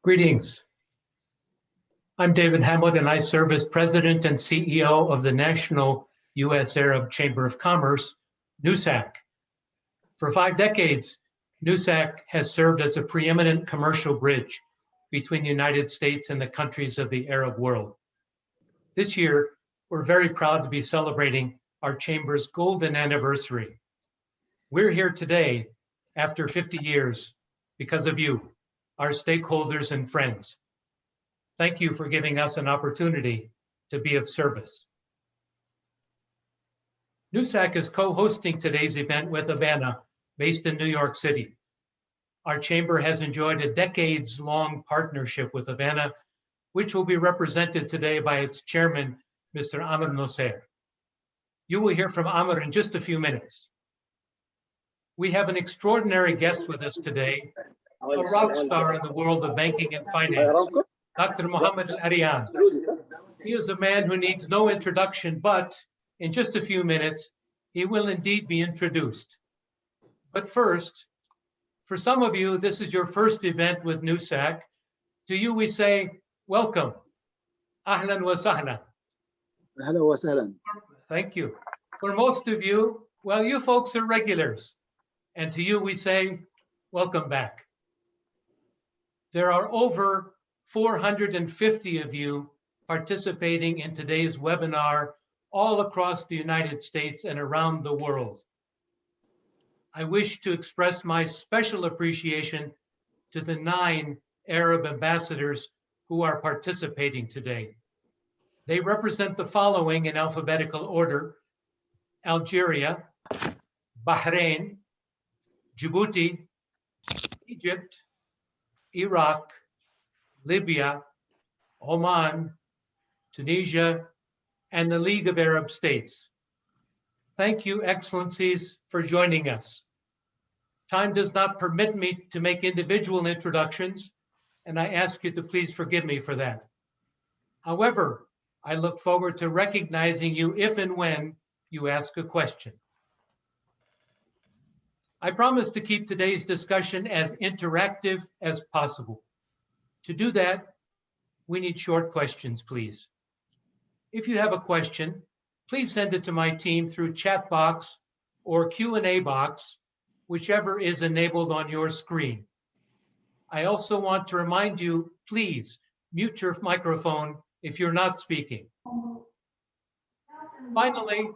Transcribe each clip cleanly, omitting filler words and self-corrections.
Greetings. I'm David Mohamed, and I serve as President and CEO of the National U.S. Arab Chamber of Commerce, NUSACC. For 5 decades, NUSACC has served as a preeminent commercial bridge between the United States and the countries of the Arab world. This year, we're very proud to be celebrating our Chamber's golden anniversary. We're here today after 50 years because of you, our stakeholders and friends. Thank you for giving us an opportunity to be of service. NUSACC is co-hosting today's event with ABANA, based in New York City. Our chamber has enjoyed a decades-long partnership with ABANA, which will be represented today by its chairman, Mr. Amr Nosser. You will hear from Amr in just a few minutes. We have an extraordinary guest with us today, a rock star in the world of banking and finance, Dr. Mohamed El-Erian. He is a man who needs no introduction, but in just a few minutes, he will indeed be introduced. But first, for some of you, this is your first event with NUSACC. To you, we say, welcome. Ahlan wa sahlan. Ahlan wa sahlan. Thank you. For most of you, well, you folks are regulars. And to you, we say, welcome back. There are over 450 of you participating in today's webinar all across the United States and around the world. I wish to express my special appreciation to the 9 Arab ambassadors who are participating today. They represent the following in alphabetical order: Algeria, Bahrain, Djibouti, Egypt, Iraq, Libya, Oman, Tunisia, and the League of Arab States. Thank you, Excellencies, for joining us. Time does not permit me to make individual introductions, and I ask you to please forgive me for that. However, I look forward to recognizing you if and when you ask a question. I promise to keep today's discussion as interactive as possible. To do that, we need short questions, please. If you have a question, please send it to my team through chat box or Q&A box, whichever is enabled on your screen. I also want to remind you, please mute your microphone if you're not speaking. Finally,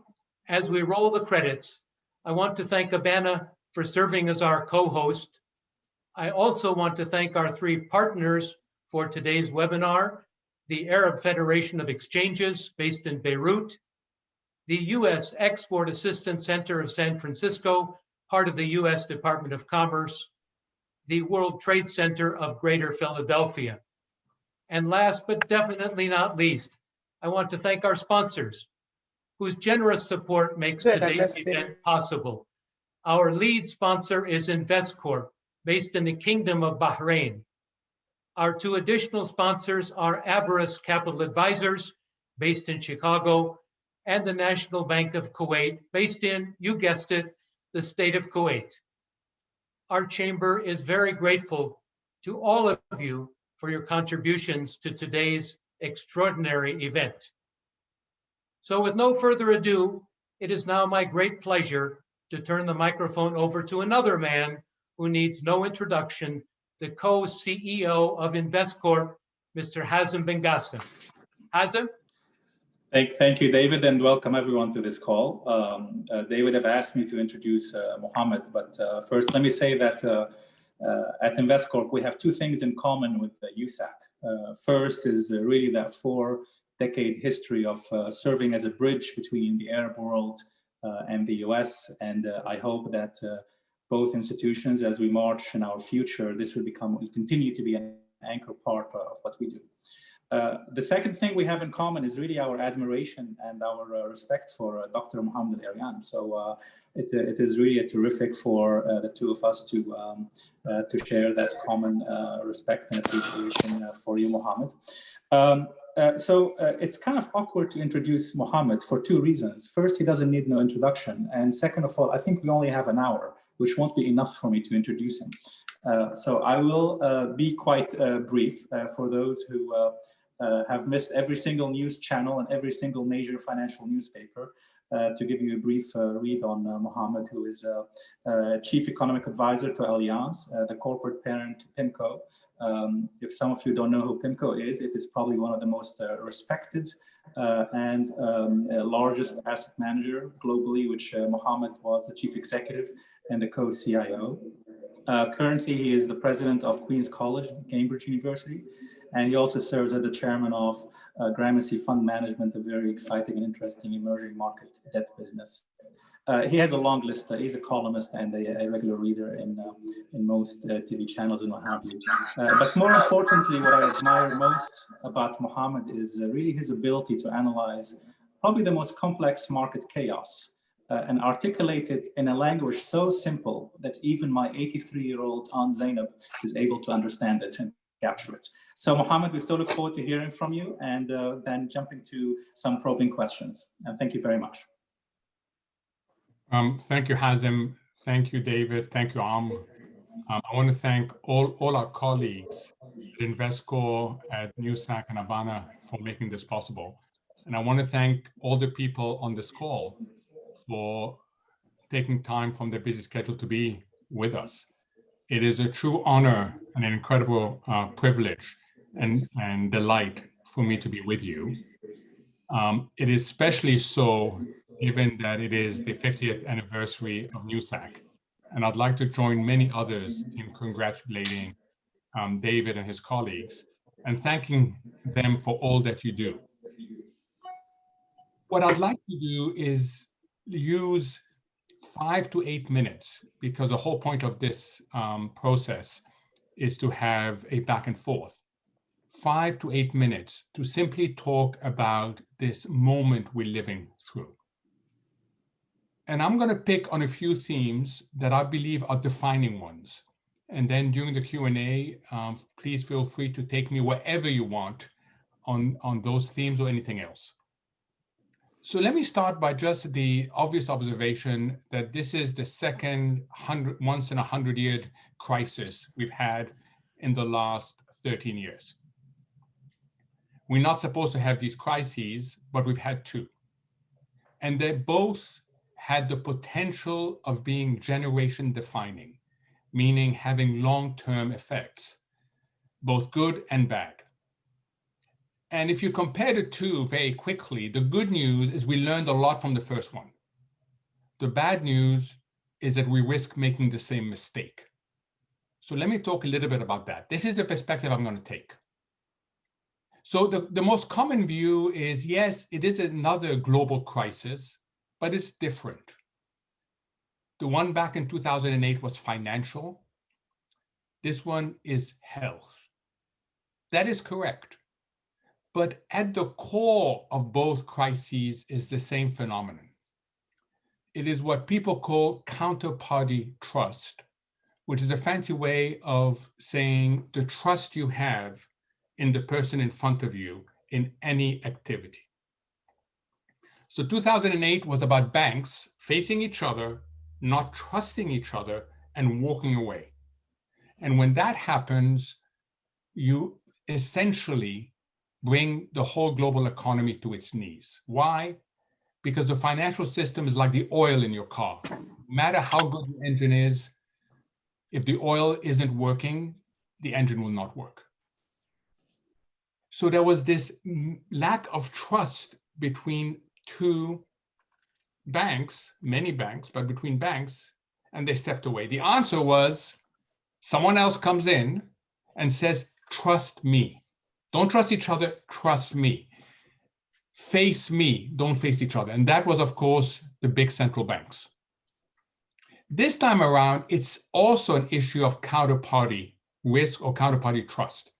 as we roll the credits, I want to thank ABANA for serving as our co-host. I also want to thank our 3 partners for today's webinar: the Arab Federation of Exchanges based in Beirut, the U.S. Export Assistance Center of San Francisco, part of the U.S. Department of Commerce, the World Trade Center of Greater Philadelphia. And last but definitely not least, I want to thank our sponsors, whose generous support makes today's event possible. Our lead sponsor is Investcorp, based in the Kingdom of Bahrain. Our 2 additional sponsors are Abaris Capital Advisors, based in Chicago, and the National Bank of Kuwait, based in, you guessed it, the state of Kuwait. Our chamber is very grateful to all of you for your contributions to today's extraordinary event. So with no further ado, it is now my great pleasure to turn the microphone over to another man who needs no introduction, the co-CEO of Investcorp, Mr. Hazem Ben Ghasem. Hazem? Thank you, David, and welcome everyone to this call. David have asked me to introduce Mohamed, but first let me say that at Investcorp, we have 2 things in common with USAC. First is really that 4-decade history of serving as a bridge between the Arab world and the US, and I hope that both institutions, as we march in our future, this will continue to be an anchor part of what we do. The second thing we have in common is really our admiration and our respect for Dr. Mohamed El-Erian. So it is really terrific for the 2 of us to share that common respect and appreciation for you, Mohamed. So it's kind of awkward to introduce Mohamed for 2 reasons. First, he doesn't need no introduction. And second of all, I think we only have an hour, which won't be enough for me to introduce him. So I will be quite brief for those who have missed every single news channel and every single major financial newspaper, to give you a brief read on Mohamed, who is Chief Economic Advisor to El-Erian, the corporate parent to PIMCO. If some of you don't know who PIMCO is, it is probably one of the most respected and largest asset manager globally, which Mohamed was the chief executive and the co-CIO. Currently, he is the president of Queen's College, Cambridge University, and he also serves as the chairman of Gramercy Fund Management, a very exciting and interesting emerging market debt business. He has a long list. He's a columnist and a regular reader in most TV channels and what have you. But more importantly, what I admire most about Mohamed is really his ability to analyze probably the most complex market chaos and articulate it in a language so simple that even my 83-year-old Aunt Zainab is able to understand it and capture it. So Mohamed, we so look forward to hearing from you and then jumping to some probing questions. And thank you very much. Thank you, Hazem. Thank you, David. Thank you, I want to thank all our colleagues at Investcorp, at NUSACC and ABANA for making this possible. And I want to thank all the people on this call for taking time from their busy schedule to be with us. It is a true honor and an incredible privilege and delight for me to be with you. It is especially so given that it is the 50th anniversary of NUSACC. And I'd like to join many others in congratulating David and his colleagues and thanking them for all that you do. What I'd like to do is use 5 to 8 minutes, because the whole point of this process is to have a back and forth. 5 to 8 minutes to simply talk about this moment we're living through. And I'm going to pick on a few themes that I believe are defining ones. And then during the Q&A, please feel free to take me wherever you want on those themes or anything else. So let me start by just the obvious observation that this is the second once in a 100-year crisis we've had in the last 13 years. We're not supposed to have these crises, but we've had two. And they both had the potential of being generation defining, meaning having long-term effects, both good and bad. And if you compare the two very quickly, the good news is we learned a lot from the first one. The bad news is that we risk making the same mistake. So let me talk a little bit about that. This is the perspective I'm going to take. So the most common view is, yes, it is another global crisis, but it's different. The one back in 2008 was financial. This one is health. That is correct. But at the core of both crises is the same phenomenon. It is what people call counterparty trust, which is a fancy way of saying the trust you have in the person in front of you in any activity. So 2008 was about banks facing each other, not trusting each other, and walking away. And when that happens, you essentially bring the whole global economy to its knees. Why? Because the financial system is like the oil in your car. No matter how good the engine is, if the oil isn't working, the engine will not work. So there was this lack of trust between two banks, many banks, but between banks, and they stepped away. The answer was someone else comes in and says, trust me. Don't trust each other, trust me. Face me, don't face each other. And that was, of course, the big central banks. This time around, it's also an issue of counterparty risk or counterparty trust.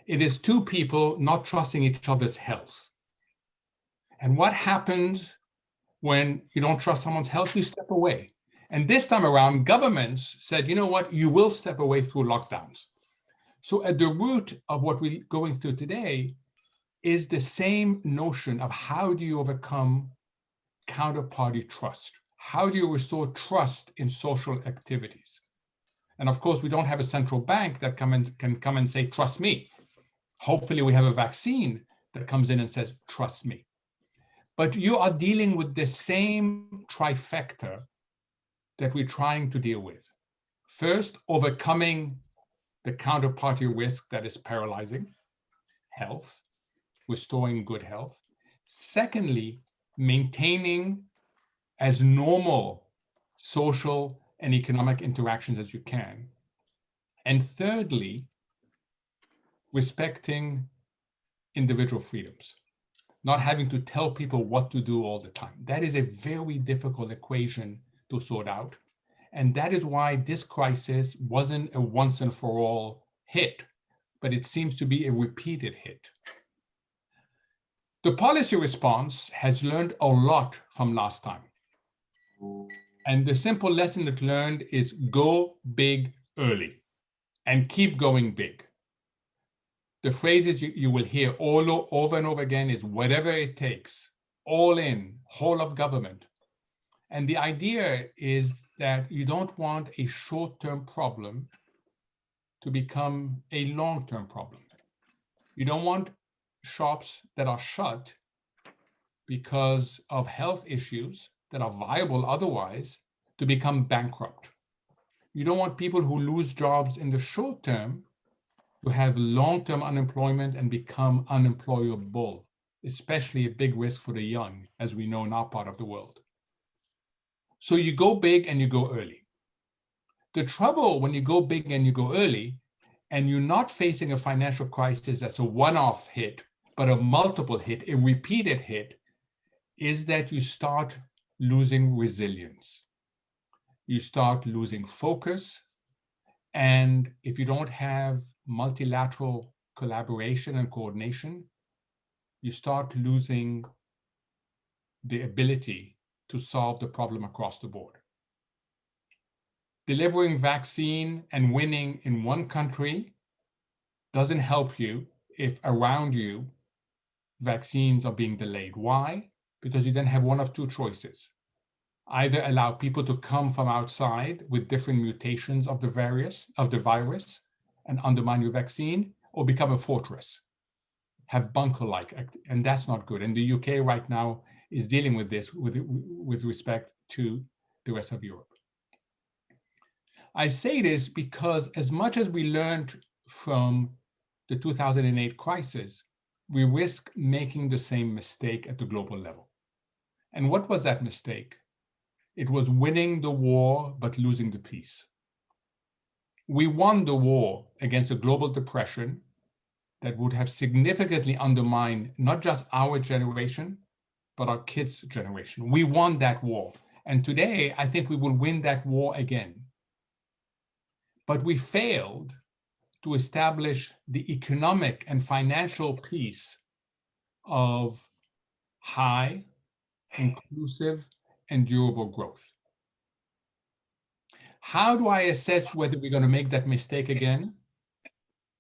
It is two people not trusting each other's health. And what happens when you don't trust someone's health? You step away. And this time around, governments said, you know what, you will step away through lockdowns. So at the root of what we're going through today is the same notion of how do you overcome counterparty trust? How do you restore trust in social activities? And of course, we don't have a central bank that can come and say, trust me. Hopefully we have a vaccine that comes in and says, trust me. But you are dealing with the same trifecta that we're trying to deal with. First, overcoming the counterparty risk that is paralyzing health, restoring good health. Secondly, maintaining as normal social and economic interactions as you can. And thirdly, respecting individual freedoms, not having to tell people what to do all the time. That is a very difficult equation to sort out. And that is why this crisis wasn't a once and for all hit, but it seems to be a repeated hit. The policy response has learned a lot from last time. And the simple lesson it learned is go big early and keep going big. The phrases you will hear over and over again is whatever it takes, all in, whole of government. And the idea is that you don't want a short-term problem to become a long-term problem. You don't want shops that are shut because of health issues that are viable otherwise to become bankrupt. You don't want people who lose jobs in the short term to have long-term unemployment and become unemployable, especially a big risk for the young, as we know in our part of the world. So you go big and you go early. The trouble when you go big and you go early, and you're not facing a financial crisis that's a one-off hit, but a multiple hit, a repeated hit, is that you start losing resilience. You start losing focus. And if you don't have multilateral collaboration and coordination, you start losing the ability to solve the problem across the board. Delivering vaccine and winning in one country doesn't help you if around you vaccines are being delayed. Why? Because you then have one of two choices. Either allow people to come from outside with different mutations of the virus and undermine your vaccine, or become a fortress, have bunker-like, and that's not good. And the UK right now is dealing with this with respect to the rest of Europe. I say this because as much as we learned from the 2008 crisis, we risk making the same mistake at the global level. And what was that mistake? It was winning the war, but losing the peace. We won the war against a global depression that would have significantly undermined not just our generation, but our kids' generation. We won that war. And today, I think we will win that war again. But we failed to establish the economic and financial piece of high, inclusive, and durable growth. How do I assess whether we're going to make that mistake again?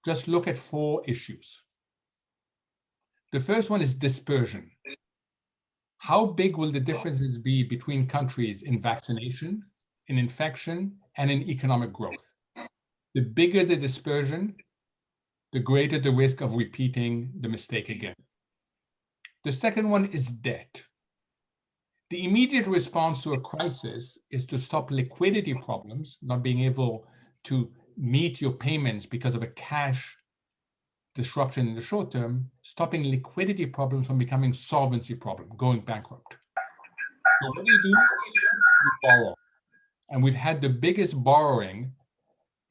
Just look at 4 issues. The first one is dispersion. How big will the differences be between countries in vaccination, in infection, and in economic growth? The bigger the dispersion, the greater the risk of repeating the mistake again. The second one is debt. The immediate response to a crisis is to stop liquidity problems, not being able to meet your payments because of a cash disruption in the short term, stopping liquidity problems from becoming solvency problem, going bankrupt. So what do? You borrow. And we've had the biggest borrowing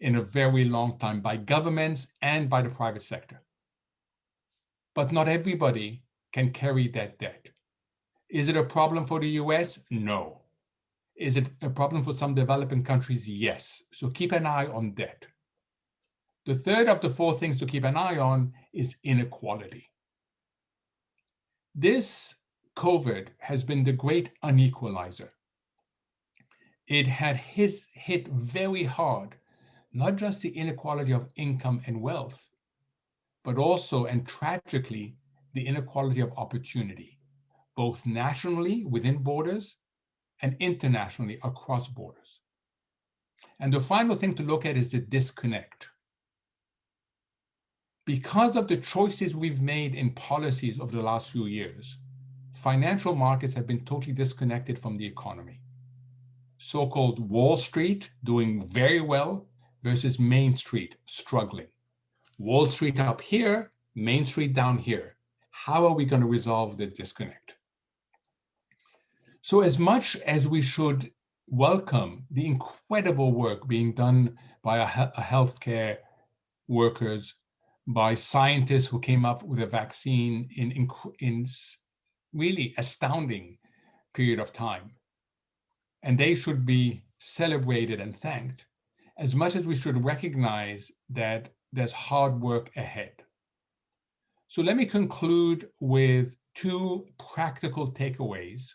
in a very long time by governments and by the private sector. But not everybody can carry that debt. Is it a problem for the US? No. Is it a problem for some developing countries? Yes. So keep an eye on debt. The third of the 4 things to keep an eye on is inequality. This COVID has been the great unequalizer. It had hit very hard, not just the inequality of income and wealth, but also, and tragically, the inequality of opportunity, both nationally within borders and internationally across borders. And the final thing to look at is the disconnect. Because of the choices we've made in policies over the last few years, financial markets have been totally disconnected from the economy. So-called Wall Street doing very well versus Main Street struggling. Wall Street up here, Main Street down here. How are we going to resolve the disconnect? So as much as we should welcome the incredible work being done by our healthcare workers, by scientists who came up with a vaccine in really astounding period of time, and they should be celebrated and thanked, as much as we should recognize that there's hard work ahead. So let me conclude with two practical takeaways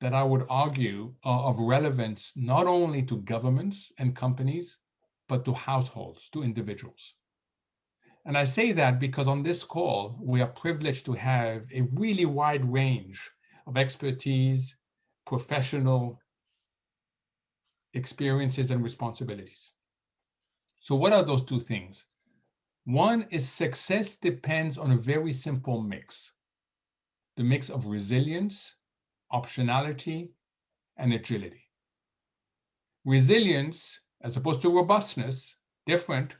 that I would argue are of relevance not only to governments and companies, but to households, to individuals. And I say that because on this call, we are privileged to have a really wide range of expertise, professional experiences, and responsibilities. So what are those two things? One is success depends on a very simple mix. The mix of resilience, optionality, and agility. Resilience, as opposed to robustness, different.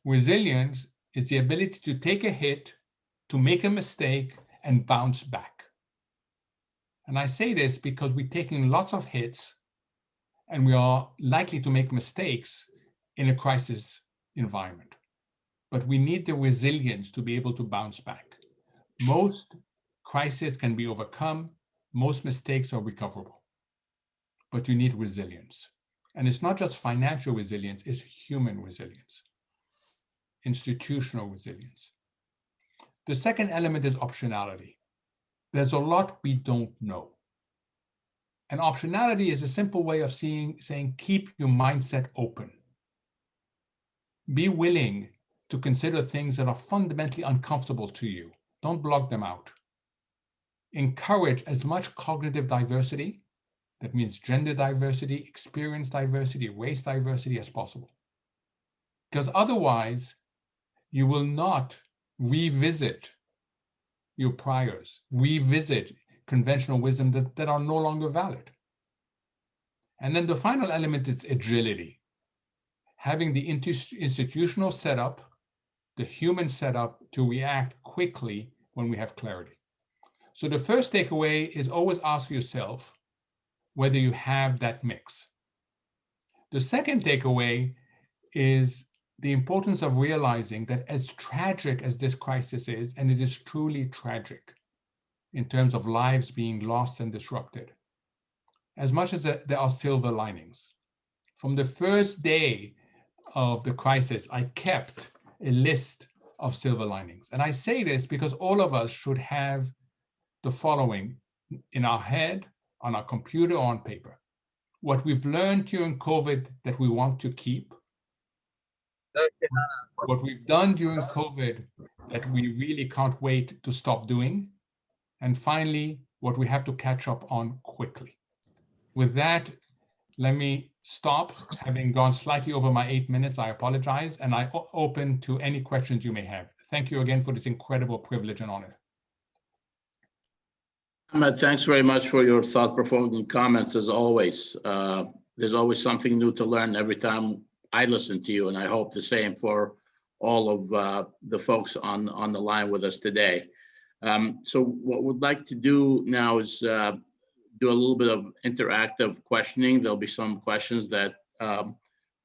Resilience is the ability to take a hit, to make a mistake, and bounce back. And I say this because we're taking lots of hits and we are likely to make mistakes in a crisis environment. But we need the resilience to be able to bounce back. Most crises can be overcome. Most mistakes are recoverable. But you need resilience. And it's not just financial resilience, it's human resilience, institutional resilience. The second element is optionality. There's a lot we don't know. And optionality is a simple way of saying, keep your mindset open. Be willing to consider things that are fundamentally uncomfortable to you. Don't block them out. Encourage as much cognitive diversity, that means gender diversity, experience diversity, race diversity as possible. Because otherwise, you will not revisit your priors, revisit conventional wisdom that are no longer valid. And then the final element is agility. Having the institutional setup, the human setup to react quickly when we have clarity. So the first takeaway is always ask yourself whether you have that mix. The second takeaway is the importance of realizing that as tragic as this crisis is, and it is truly tragic in terms of lives being lost and disrupted, as much as there are silver linings. From the first day of the crisis, I kept a list of silver linings. And I say this because all of us should have the following in our head, on our computer, or on paper. What we've learned during COVID that we want to keep. What we've done during COVID that we really can't wait to stop doing. And finally, what we have to catch up on quickly. With that, let me stop. Having gone slightly over my 8 minutes, I apologize, and I open to any questions you may have. Thank you again for this incredible privilege and honor. Mohamed, thanks very much for your thought-provoking comments, as always. There's always something new to learn every time I listen to you, and I hope the same for all of the folks on the line with us today. So what we'd like to do now is do a little bit of interactive questioning. There'll be some questions that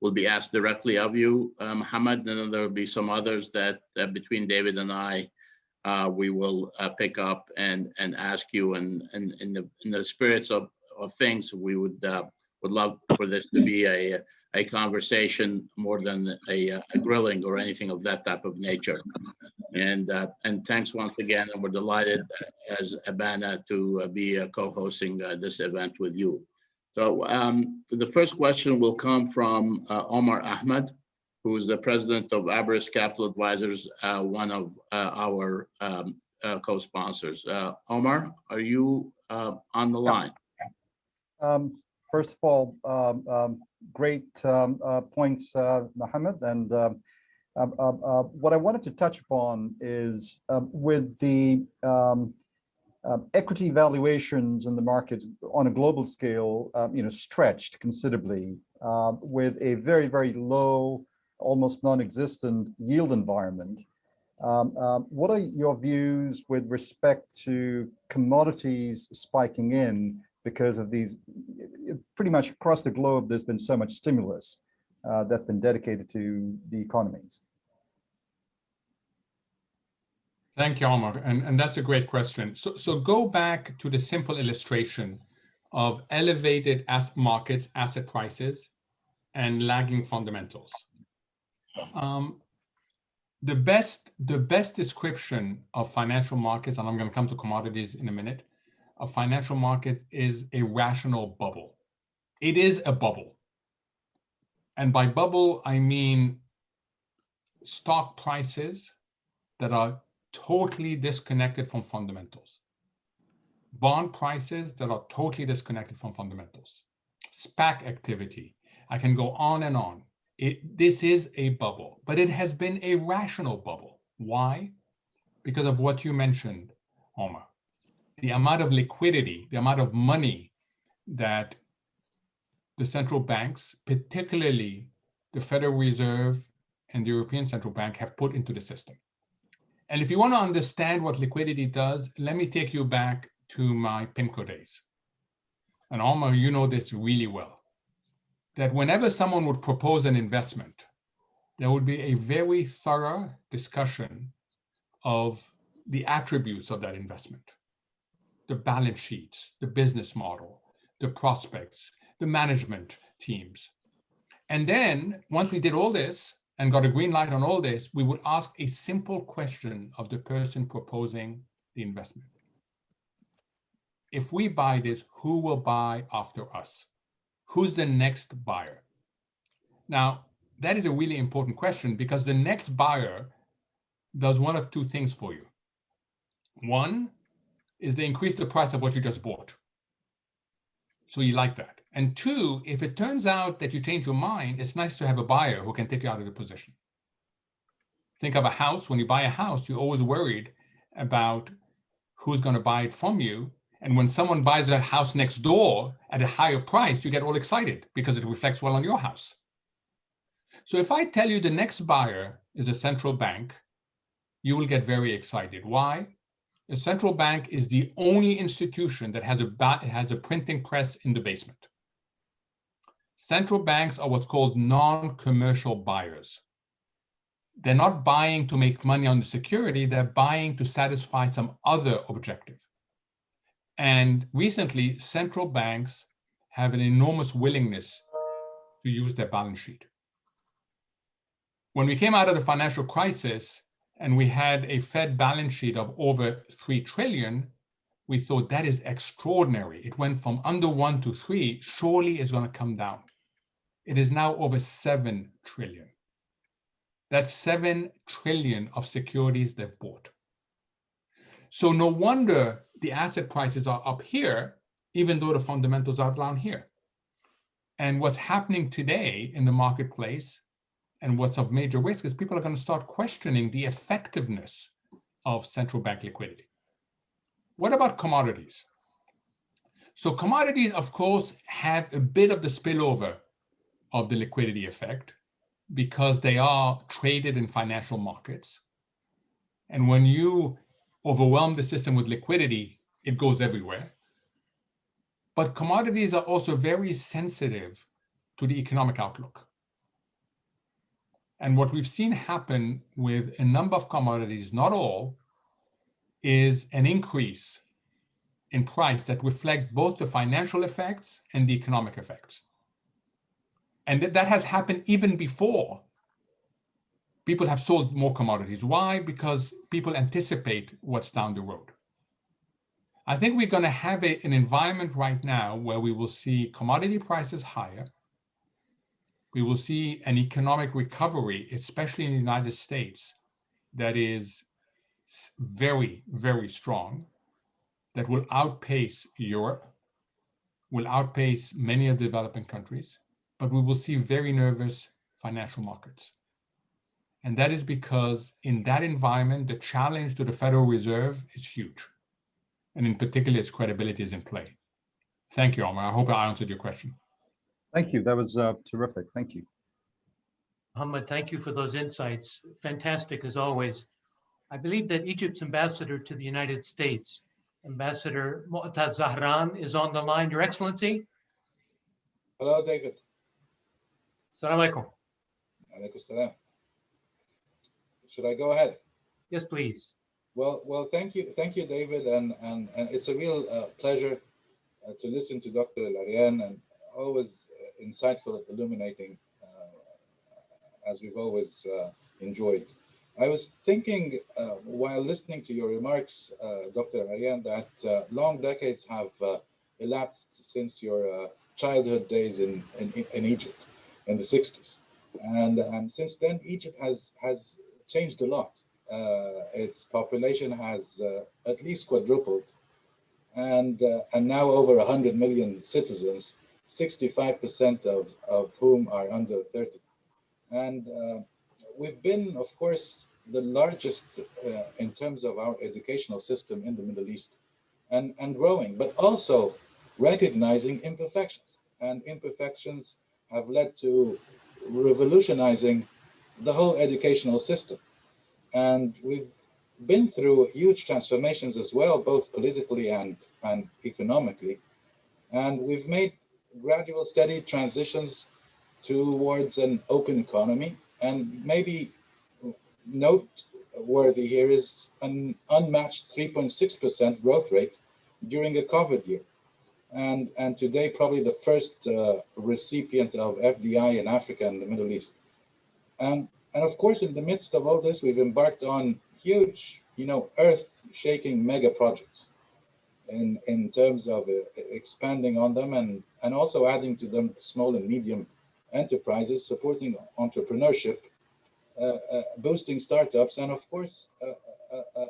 will be asked directly of you, Mohamed, and then there'll be some others that between David and I, we will pick up and ask you. And in the spirits of things, we would love for this to be a conversation more than a grilling or anything of that type of nature. And thanks once again, and we're delighted as ABANA to be co-hosting this event with you. So the first question will come from Omar Ahmed, who is the president of Abris Capital Advisors, one of our co-sponsors. Omar, are you on the line? First of all, great points, Mohamed. And what I wanted to touch upon is with the equity valuations in the markets on a global scale, stretched considerably with a very, very low, almost non-existent yield environment. What are your views with respect to commodities spiking in because of these, pretty much across the globe, there's been so much stimulus that's been dedicated to the economies? Thank you, Omar. And that's a great question. So go back to the simple illustration of elevated markets, asset prices, and lagging fundamentals. The best description of financial markets, and I'm going to come to commodities in a minute, of financial markets is a rational bubble. It is a bubble. And by bubble, I mean stock prices that are totally disconnected from fundamentals. Bond prices that are totally disconnected from fundamentals. SPAC activity. I can go on and on. This is a bubble, but it has been a rational bubble. Why? Because of what you mentioned, Omar. The amount of liquidity, the amount of money that the central banks, particularly the Federal Reserve and the European Central Bank, have put into the system. And if you want to understand what liquidity does, let me take you back to my PIMCO days. And Omar, you know this really well, that whenever someone would propose an investment, there would be a very thorough discussion of the attributes of that investment, the balance sheets, the business model, the prospects, the management teams. And then once we did all this and got a green light on all this, we would ask a simple question of the person proposing the investment. If we buy this, who will buy after us? Who's the next buyer? Now, that is a really important question because the next buyer does one of two things for you. One is they increase the price of what you just bought. So you like that. And two, if it turns out that you change your mind, it's nice to have a buyer who can take you out of the position. Think of a house. When you buy a house, you're always worried about who's going to buy it from you. And when someone buys a house next door at a higher price, you get all excited because it reflects well on your house. So if I tell you the next buyer is a central bank, you will get very excited. Why? The central bank is the only institution that has a printing press in the basement. Central banks are what's called non-commercial buyers. They're not buying to make money on the security, they're buying to satisfy some other objective. And recently, central banks have an enormous willingness to use their balance sheet. When we came out of the financial crisis and we had a Fed balance sheet of over 3 trillion, we thought that is extraordinary. It went from under 1 to 3, surely it's going to come down. It is now over 7 trillion. That's 7 trillion of securities they've bought. So no wonder the asset prices are up here, even though the fundamentals are down here. And what's happening today in the marketplace and what's of major risk is people are going to start questioning the effectiveness of central bank liquidity. What about commodities? So commodities, of course, have a bit of the spillover of the liquidity effect because they are traded in financial markets. And when you overwhelm the system with liquidity, it goes everywhere. But commodities are also very sensitive to the economic outlook. And what we've seen happen with a number of commodities, not all, is an increase in price that reflect both the financial effects and the economic effects. And that has happened even before people have sold more commodities. Why? Because people anticipate what's down the road. I think we're going to have an environment right now where we will see commodity prices higher. We will see an economic recovery, especially in the United States, that is very, very strong, that will outpace Europe, will outpace many of the developing countries, but we will see very nervous financial markets. And that is because in that environment, the challenge to the Federal Reserve is huge. And in particular, its credibility is in play. Thank you, Omar. I hope I answered your question. Thank you. That was terrific. Thank you. Mohamed, thank you for those insights. Fantastic as always. I believe that Egypt's ambassador to the United States, Ambassador Mu'taz Zahran, is on the line. Your Excellency. Hello, David. Assalamu alaikum. Alaikum salam. Should I go ahead? Yes, please. Well, thank you, David, and it's a real pleasure to listen to Dr. El-Erian, and always insightful, illuminating, as we've always enjoyed. I was thinking while listening to your remarks, Dr. El-Erian, that long decades have elapsed since your childhood days in Egypt in the 60s, and since then Egypt has changed a lot. Its population has at least quadrupled, and now over 100 million citizens, 65% of whom are under 30. And we've been, of course, the largest in terms of our educational system in the Middle East, and growing, but also recognizing imperfections. And imperfections have led to revolutionizing the whole educational system. And we've been through huge transformations as well, both politically and economically. And we've made gradual, steady transitions towards an open economy. And maybe noteworthy here is an unmatched 3.6% growth rate during a COVID year. And today, probably the first recipient of FDI in Africa and the Middle East. And of course, in the midst of all this, we've embarked on huge, earth-shaking mega projects in terms of expanding on them and also adding to them small and medium enterprises, supporting entrepreneurship, boosting startups, and of course,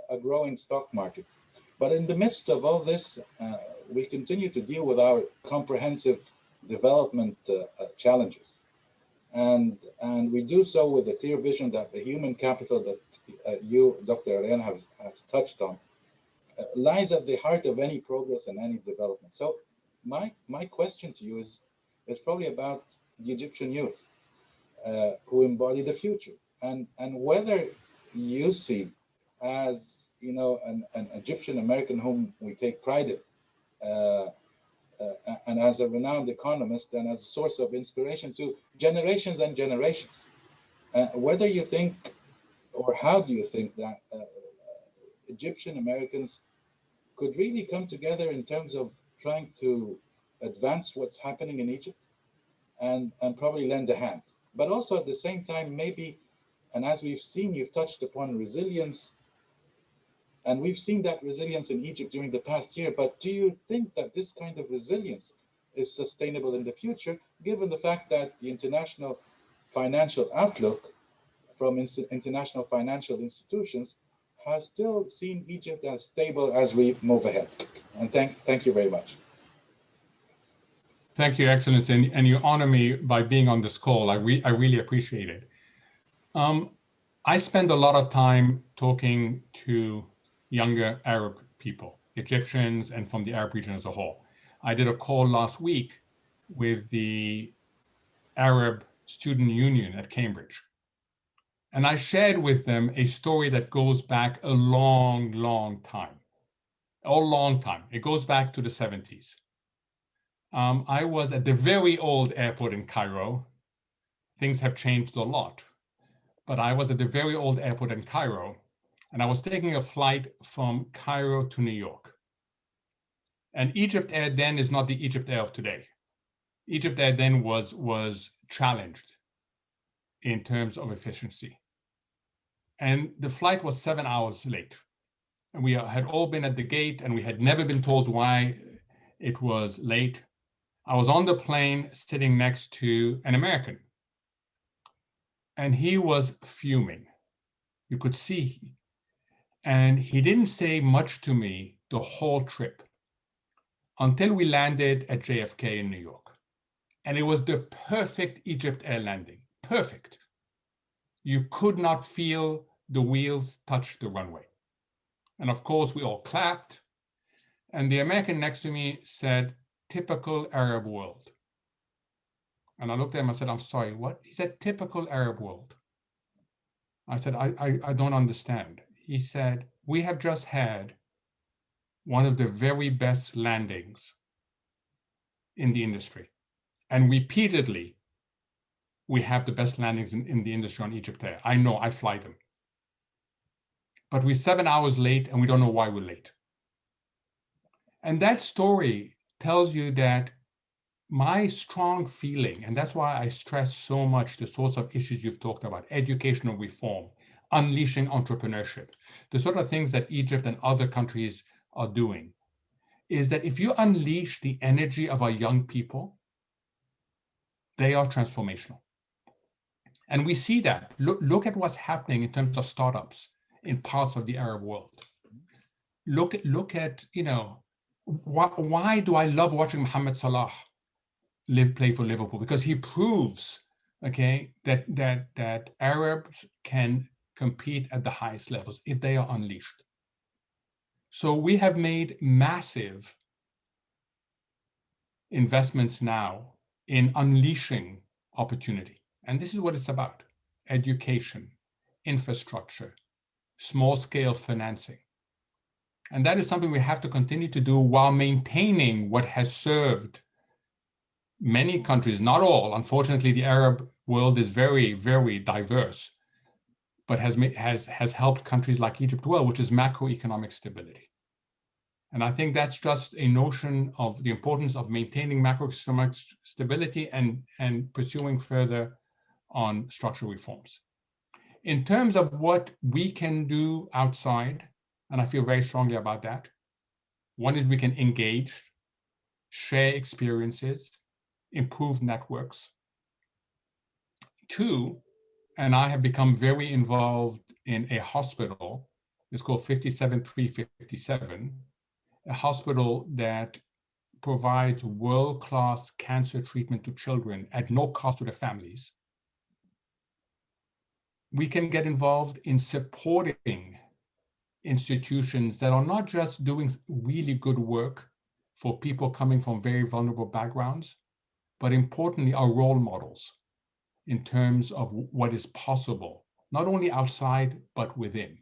a growing stock market. But in the midst of all this, we continue to deal with our comprehensive development challenges. And we do so with a clear vision that the human capital that you, Dr. El-Erian, has touched on lies at the heart of any progress and any development. So my question to you is probably about the Egyptian youth who embody the future, and whether you see as an Egyptian American whom we take pride in, and as a renowned economist and as a source of inspiration to generations and generations, whether you think, or how do you think that Egyptian Americans could really come together in terms of trying to advance what's happening in Egypt and probably lend a hand, but also at the same time maybe, and as we've seen, you've touched upon resilience, and we've seen that resilience in Egypt during the past year, but do you think that this kind of resilience is sustainable in the future, given the fact that the international financial outlook from international financial institutions has still seen Egypt as stable as we move ahead? And thank you very much. Thank you, Excellency, and you honor me by being on this call. I really appreciate it. I spend a lot of time talking to younger Arab people, Egyptians, and from the Arab region as a whole. I did a call last week with the Arab Student Union at Cambridge. And I shared with them a story that goes back a long, long time. A long time. It goes back to the 70s. I was at the very old airport in Cairo. Things have changed a lot. But I was at the very old airport in Cairo, and I was taking a flight from Cairo to New York. And Egypt Air then is not the Egypt Air of today. Egypt Air then was challenged in terms of efficiency. And the flight was 7 hours late. And we had all been at the gate, and we had never been told why it was late. I was on the plane sitting next to an American, and he was fuming. You could see. And he didn't say much to me the whole trip until we landed at JFK in New York. And it was the perfect Egypt Air landing, perfect. You could not feel the wheels touch the runway. And of course, we all clapped. And the American next to me said, typical Arab world. And I looked at him, I said, I'm sorry, what? He said, typical Arab world. I said, I don't understand. He said, we have just had one of the very best landings in the industry. And repeatedly, we have the best landings in the industry on Egypt Air. I know, I fly them. But we're 7 hours late and we don't know why we're late. And that story tells you that my strong feeling, and that's why I stress so much the sorts of issues you've talked about, educational reform, unleashing entrepreneurship, the sort of things that Egypt and other countries are doing, is that if you unleash the energy of our young people, they are transformational. And we see that. Look at what's happening in terms of startups in parts of the Arab world. Look at, you know, why do I love watching Mohamed Salah play for Liverpool? Because he proves, okay, that Arabs can compete at the highest levels if they are unleashed. So we have made massive investments now in unleashing opportunity. And this is what it's about: education, infrastructure, small-scale financing. And that is something we have to continue to do while maintaining what has served many countries, not all. Unfortunately, the Arab world is very, very diverse, but has helped countries like Egypt well, which is macroeconomic stability. And I think that's just a notion of the importance of maintaining macroeconomic stability and pursuing further on structural reforms. In terms of what we can do outside, and I feel very strongly about that, one is we can engage, share experiences, improve networks. Two, and I have become very involved in a hospital, it's called 57357, a hospital that provides world-class cancer treatment to children at no cost to their families. We can get involved in supporting institutions that are not just doing really good work for people coming from very vulnerable backgrounds, but importantly, are role models in terms of what is possible, not only outside, but within.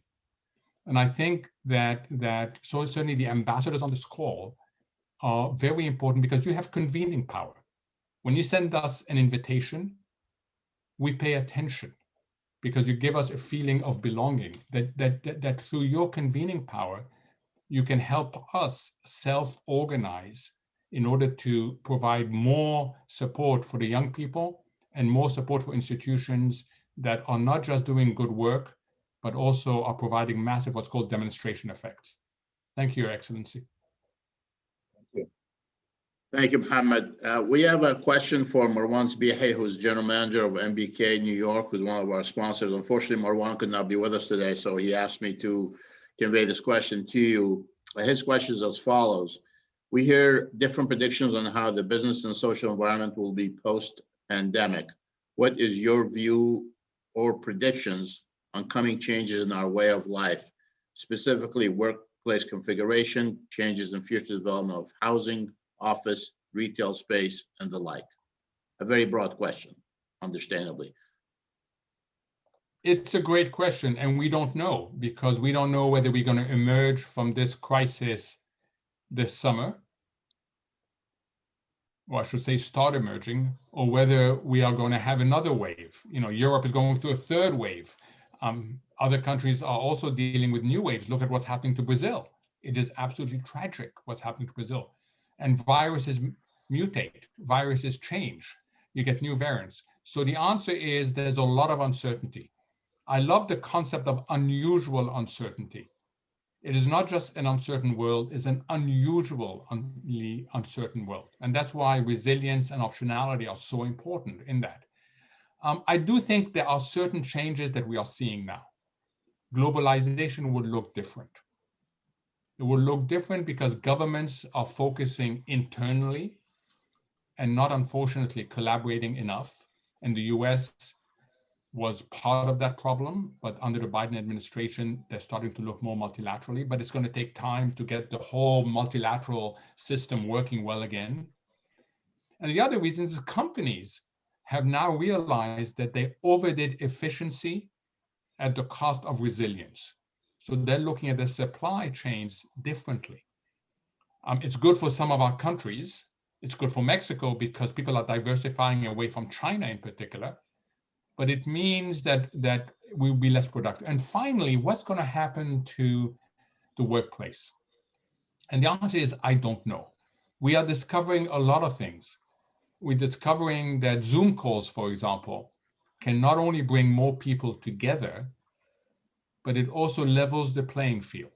And I think that so certainly the ambassadors on this call are very important because you have convening power. When you send us an invitation, we pay attention because you give us a feeling of belonging, that through your convening power, you can help us self-organize in order to provide more support for the young people and more support for institutions that are not just doing good work, but also are providing massive what's called demonstration effects. Thank you, Your Excellency. Thank you, Mohamed. We have a question for Marwan Sbihi, who's General Manager of MBK New York, who's one of our sponsors. Unfortunately, Marwan could not be with us today, so he asked me to convey this question to you. His question is as follows. We hear different predictions on how the business and social environment will be post-pandemic. What is your view or predictions on coming changes in our way of life, specifically workplace configuration, changes in future development of housing, office, retail space, and the like? A very broad question, understandably. It's a great question, and we don't know, because we don't know whether we're going to emerge from this crisis this summer, or I should say start emerging, or whether we are going to have another wave. You know, Europe is going through a third wave. Other countries are also dealing with new waves. Look at what's happening to Brazil. It is absolutely tragic what's happening to Brazil. And viruses mutate, viruses change. You get new variants. So the answer is there's a lot of uncertainty. I love the concept of unusual uncertainty. It is not just an uncertain world, it's an unusually uncertain world. And that's why resilience and optionality are so important in that. I do think there are certain changes that we are seeing now. Globalization would look different. It will look different because governments are focusing internally and not unfortunately collaborating enough. And the US was part of that problem, but under the Biden administration, they're starting to look more multilaterally, but it's going to take time to get the whole multilateral system working well again. And the other reason is companies have now realized that they overdid efficiency at the cost of resilience. So they're looking at the supply chains differently. It's good for some of our countries. It's good for Mexico because people are diversifying away from China in particular. But it means that we'll be less productive. And finally, what's going to happen to the workplace? And the answer is, I don't know. We are discovering a lot of things. We're discovering that Zoom calls, for example, can not only bring more people together, but it also levels the playing field.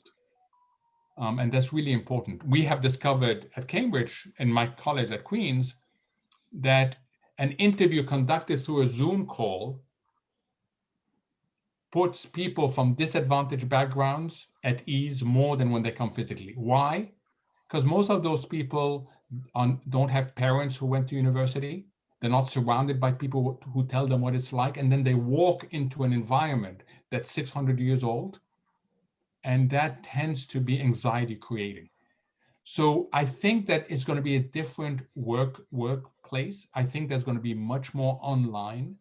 And that's really important. We have discovered at Cambridge, in my college at Queen's, that an interview conducted through a Zoom call puts people from disadvantaged backgrounds at ease more than when they come physically. Why? Because most of those people don't have parents who went to university. They're not surrounded by people who tell them what it's like. And then they walk into an environment that's 600 years old. And that tends to be anxiety creating. So I think that it's going to be a different workplace. I think there's going to be much more online.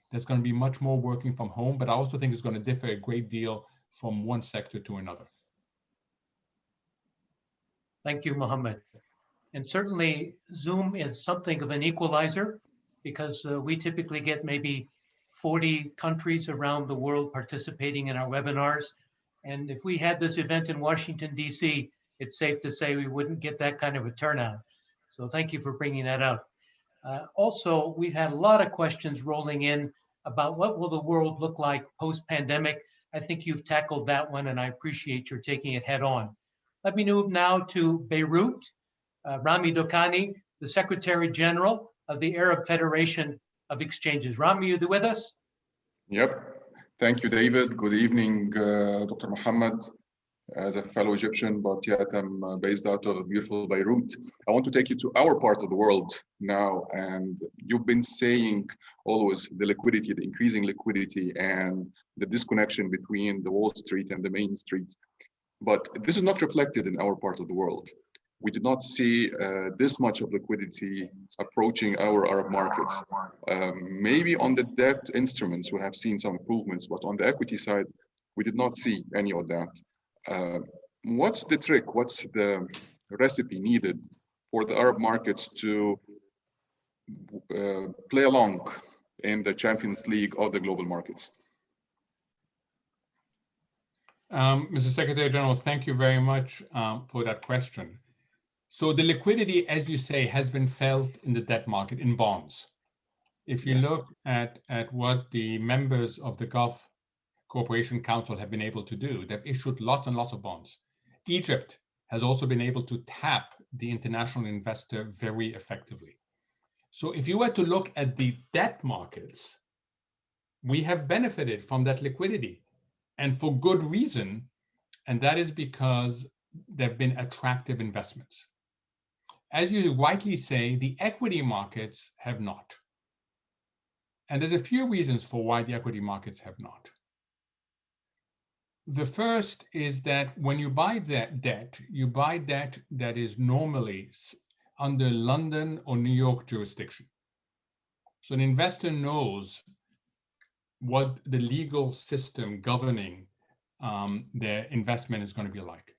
There's going to be much more working from home, but I also think it's going to differ a great deal from one sector to another. Thank you, Mohamed. And certainly Zoom is something of an equalizer because we typically get maybe 40 countries around the world participating in our webinars. And if we had this event in Washington, D.C., it's safe to say we wouldn't get that kind of a turnout. So thank you for bringing that out. Also, we've had a lot of questions rolling in about what will the world look like post-pandemic. I think you've tackled that one, and I appreciate your taking it head on. Let me move now to Beirut. Rami Dokani, the Secretary General of the Arab Federation of Exchanges. Rami, you with us? Yep. Thank you, David. Good evening, Dr. Mohamed. As a fellow Egyptian, but yet I'm based out of beautiful Beirut. I want to take you to our part of the world now. And you've been saying always the liquidity, the increasing liquidity and the disconnection between the Wall Street and the Main Street. But this is not reflected in our part of the world. We did not see this much of liquidity approaching our Arab markets. Maybe on the debt instruments, we have seen some improvements, but on the equity side, we did not see any of that. What's the trick? What's the recipe needed for the Arab markets to play along in the Champions League of the global markets? Mr. Secretary General, thank you very much for that question. So the liquidity, as you say, has been felt in the debt market, in bonds. If you look at what the members of the Gulf Cooperation Council have been able to do, they've issued lots and lots of bonds. Egypt has also been able to tap the international investor very effectively. So if you were to look at the debt markets, we have benefited from that liquidity, and for good reason, and that is because there have been attractive investments. As you rightly say, the equity markets have not. And there's a few reasons for why the equity markets have not. The first is that when you buy that debt, you buy debt that is normally under London or New York jurisdiction. So an investor knows what the legal system governing their investment is going to be like.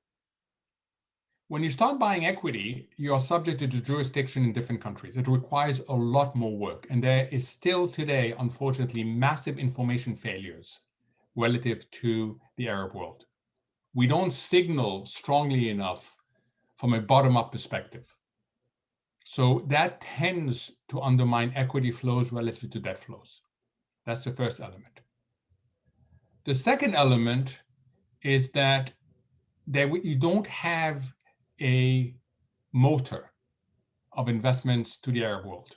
When you start buying equity, you are subject to the jurisdiction in different countries. It requires a lot more work. And there is still today, unfortunately, massive information failures relative to the Arab world. We don't signal strongly enough from a bottom-up perspective. So that tends to undermine equity flows relative to debt flows. That's the first element. The second element is that you don't have a motor of investments to the Arab world.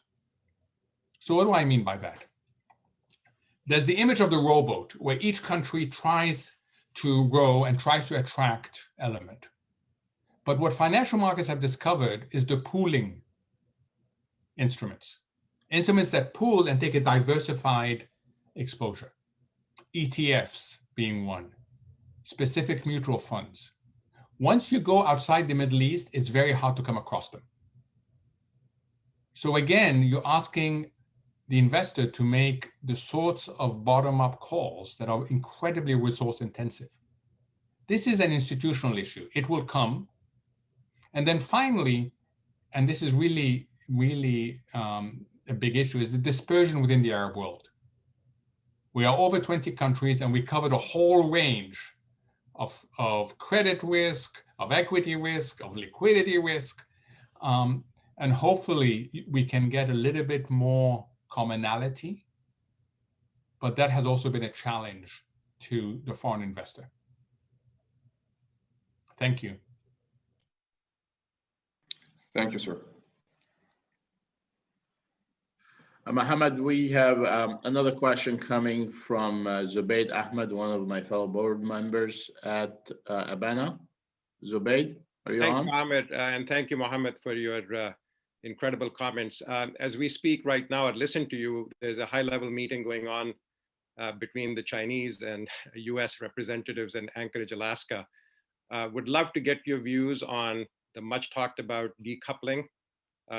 So what do I mean by that? There's the image of the rowboat where each country tries to row and tries to attract element. But what financial markets have discovered is the pooling instruments. Instruments that pool and take a diversified exposure. ETFs being one, specific mutual funds. Once you go outside the Middle East, it's very hard to come across them. So again, you're asking the investor to make the sorts of bottom-up calls that are incredibly resource intensive. This is an institutional issue. It will come. And then finally, and this is really, really a big issue, is the dispersion within the Arab world. We are over 20 countries and we cover the whole range of credit risk, of equity risk, of liquidity risk. And hopefully we can get a little bit more commonality, but that has also been a challenge to the foreign investor. Thank you. Thank you, sir. Mohamed, we have another question coming from Zubayd Ahmed, one of my fellow board members at ABANA. Zubayd, are you on? Thank you, Mohamed, and thank you, Mohamed, for your incredible comments. As we speak right now and listen to you, there's a high-level meeting going on between the Chinese and US representatives in Anchorage, Alaska. Would love to get your views on the much talked about decoupling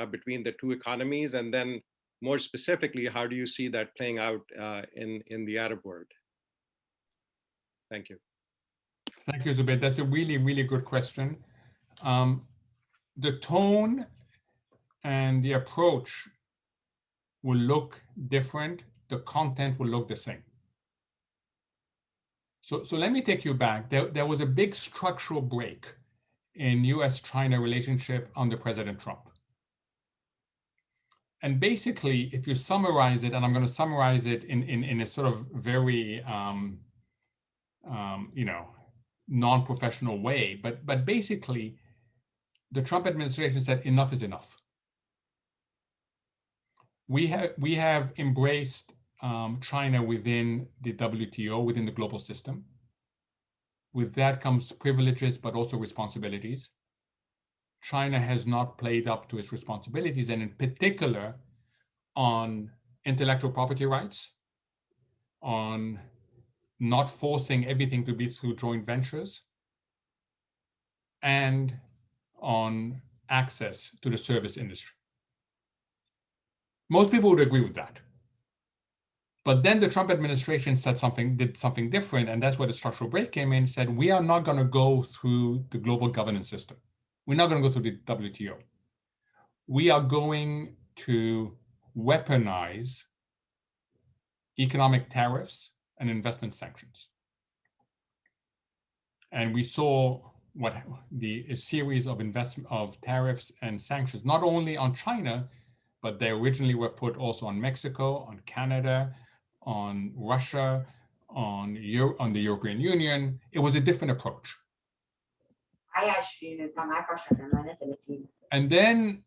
between the two economies, and then more specifically, how do you see that playing out in the Arab world? Thank you. Thank you, Zubayd. That's a really, really good question. The tone and the approach will look different. The content will look the same. So let me take you back. There was a big structural break in US-China relationship under President Trump. And basically, if you summarize it, and I'm going to summarize it in a sort of very, non-professional way, but basically, the Trump administration said enough is enough. We have embraced China within the WTO, within the global system. With that comes privileges, but also responsibilities. China has not played up to its responsibilities, and in particular on intellectual property rights, on not forcing everything to be through joint ventures, and on access to the service industry. Most people would agree with that. But then the Trump administration did something different, and that's where the structural break came in, said, we are not going to go through the global governance system. We're not going to go through the WTO. We are going to weaponize economic tariffs and investment sanctions. And we saw a series of tariffs and sanctions, not only on China, but they originally were put also on Mexico, on Canada, on Russia, on the European Union. It was a different approach. And then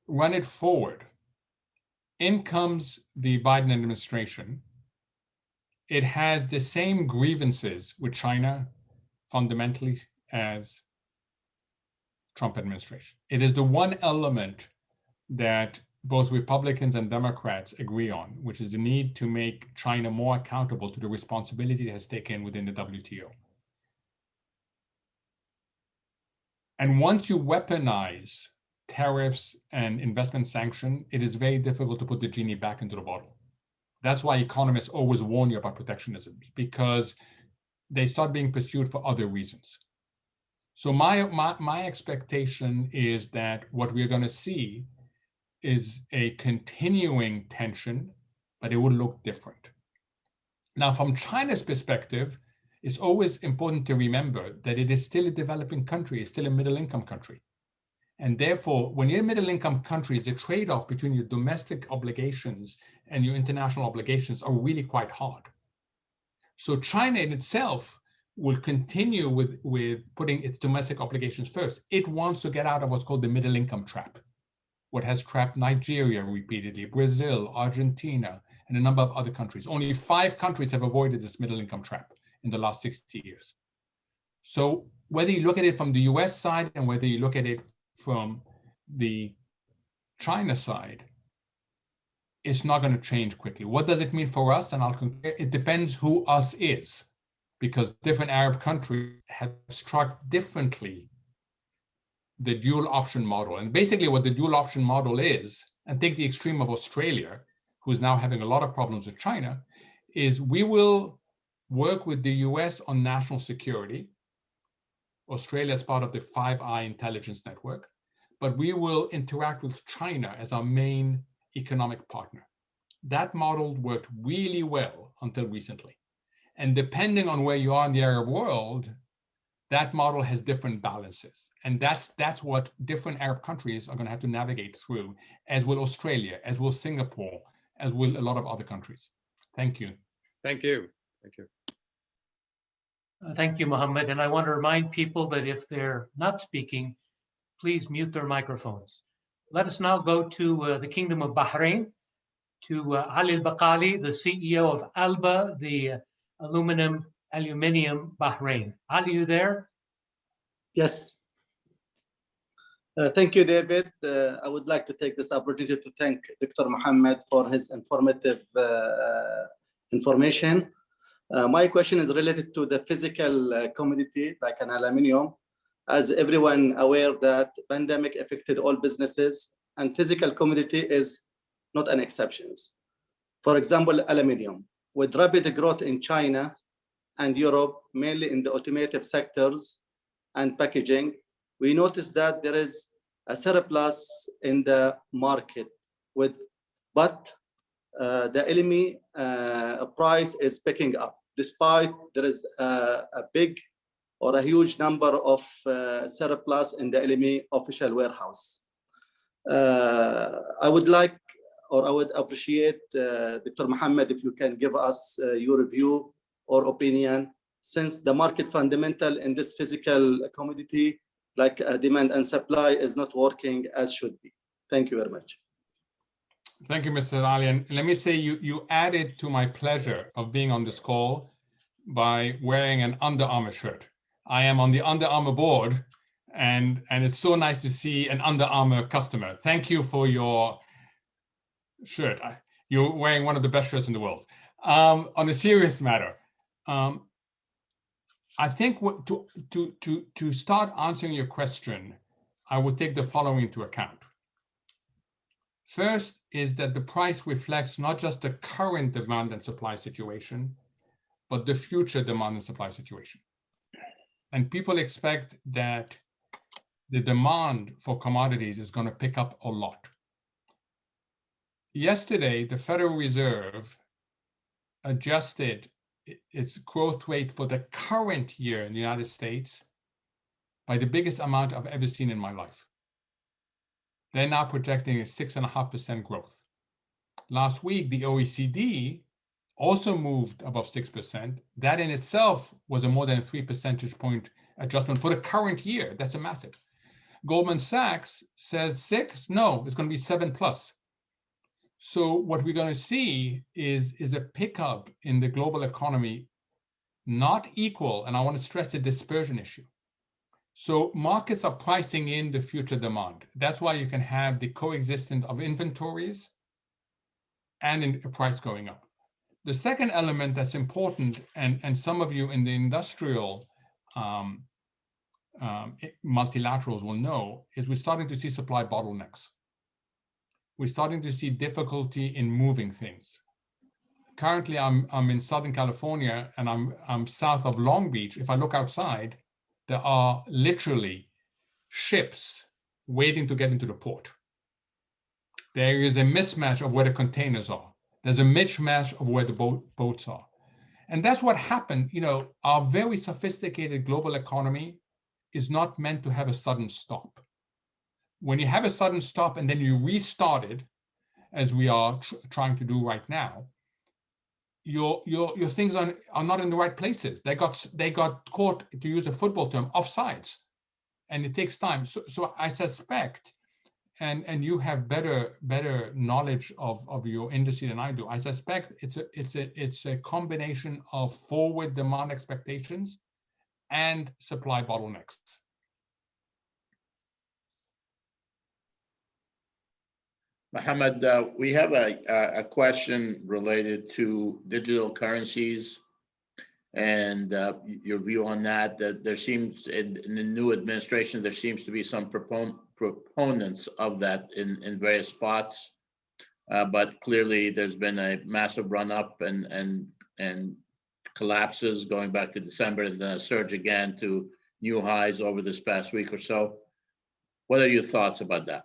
run it forward. In comes the Biden administration. It has the same grievances with China fundamentally as Trump administration. It is the one element that both Republicans and Democrats agree on, which is the need to make China more accountable to the responsibility it has taken within the WTO. And once you weaponize tariffs and investment sanction, it is very difficult to put the genie back into the bottle. That's why economists always warn you about protectionism, because they start being pursued for other reasons. So my expectation is that what we're going to see is a continuing tension, but it will look different. Now, from China's perspective, it's always important to remember that it is still a developing country, it's still a middle-income country. And therefore, when you're a middle-income country, the trade-off between your domestic obligations and your international obligations are really quite hard. So China in itself will continue with putting its domestic obligations first. It wants to get out of what's called the middle-income trap, what has trapped Nigeria repeatedly, Brazil, Argentina, and a number of other countries. Only 5 countries have avoided this middle-income trap in the last 60 years. So whether you look at it from the US side and whether you look at it from the China side, it's not going to change quickly. What does it mean for us? And I'll compare. It depends who us is, because different Arab countries have struck differently the dual option model. And basically what the dual option model is, and take the extreme of Australia, who's now having a lot of problems with China, is we will work with the US on national security. Australia is part of the Five Eye intelligence network, but we will interact with China as our main economic partner. That model worked really well until recently. And depending on where you are in the Arab world, that model has different balances. And that's what different Arab countries are going to have to navigate through, as will Australia, as will Singapore, as will a lot of other countries. Thank you. Thank you. Thank you. Thank you, Mohammed. And I want to remind people that if they're not speaking, please mute their microphones. Let us now go to the Kingdom of Bahrain, to Ali Al-Baqali, the CEO of ALBA, the Aluminium Bahrain. Ali, you there? Yes. Thank you, David. I would like to take this opportunity to thank Dr. Mohamed for his informative information. My question is related to the physical commodity, like an aluminium. As everyone aware that pandemic affected all businesses, and physical commodity is not an exception. For example, aluminium. With rapid growth in China and Europe, mainly in the automotive sectors and packaging, we noticed that there is a surplus in the market, but the LME price is picking up, despite there is a big or a huge number of surplus in the LME official warehouse. I would appreciate, Dr. Mohamed, if you can give us your view or opinion, since the market fundamental in this physical commodity, like demand and supply, is not working as should be. Thank you very much. Thank you, Mr. Ali. And let me say, you added to my pleasure of being on this call by wearing an Under Armour shirt. I am on the Under Armour board, and it's so nice to see an Under Armour customer. Thank you for your shirt. You're wearing one of the best shirts in the world. On a serious matter, I think to start answering your question, I would take the following into account. First is that the price reflects not just the current demand and supply situation, but the future demand and supply situation. And people expect that the demand for commodities is going to pick up a lot. Yesterday, the Federal Reserve adjusted its growth rate for the current year in the United States by the biggest amount I've ever seen in my life. They're now projecting a 6.5% growth. Last week, the OECD also moved above 6%. That in itself was a more than 3 percentage point adjustment for the current year. That's a massive. Goldman Sachs says 6, no, it's going to be 7+. So what we're going to see is a pickup in the global economy, not equal, and I want to stress the dispersion issue. So markets are pricing in the future demand. That's why you can have the coexistence of inventories and a price going up. The second element that's important, and some of you in the industrial multilaterals will know, is we're starting to see supply bottlenecks. We're starting to see difficulty in moving things. Currently, I'm in Southern California, and I'm south of Long Beach. If I look outside, there are literally ships waiting to get into the port. There is a mismatch of where the containers are. There's a mismatch of where the boats are. And that's what happened. You know, our very sophisticated global economy is not meant to have a sudden stop. When you have a sudden stop and then you restart it, as we are trying to do right now, your things are not in the right places. They got caught, to use a football term, offsides, and it takes time. So I suspect, and you have better knowledge of your industry than I do. I suspect it's a combination of forward demand expectations and supply bottlenecks. Mohamed, we have a question related to digital currencies and your view on that. That there seems in the new administration there seems to be some proponents of that in various spots, but clearly there's been a massive run up and collapses going back to December, and then a surge again to new highs over this past week or so. What are your thoughts about that?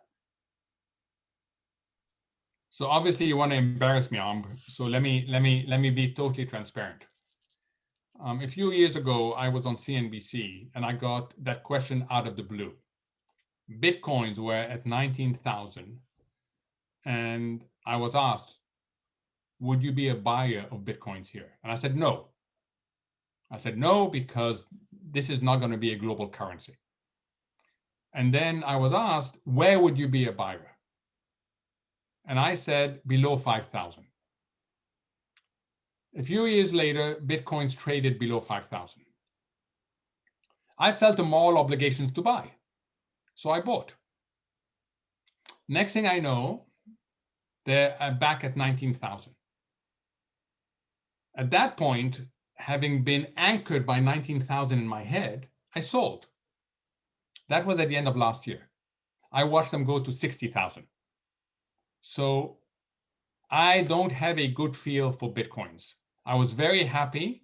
So obviously you want to embarrass me, Amr. So let me be totally transparent. A few years ago, I was on CNBC and I got that question out of the blue. Bitcoins were at 19,000, and I was asked, would you be a buyer of Bitcoins here? And I said, no. I said, no, because this is not going to be a global currency. And then I was asked, where would you be a buyer? And I said, below 5,000. A few years later, Bitcoins traded below 5,000. I felt a moral obligation to buy, so I bought. Next thing I know, they're back at 19,000. At that point, having been anchored by 19,000 in my head, I sold. That was at the end of last year. I watched them go to 60,000. So I don't have a good feel for Bitcoins. I was very happy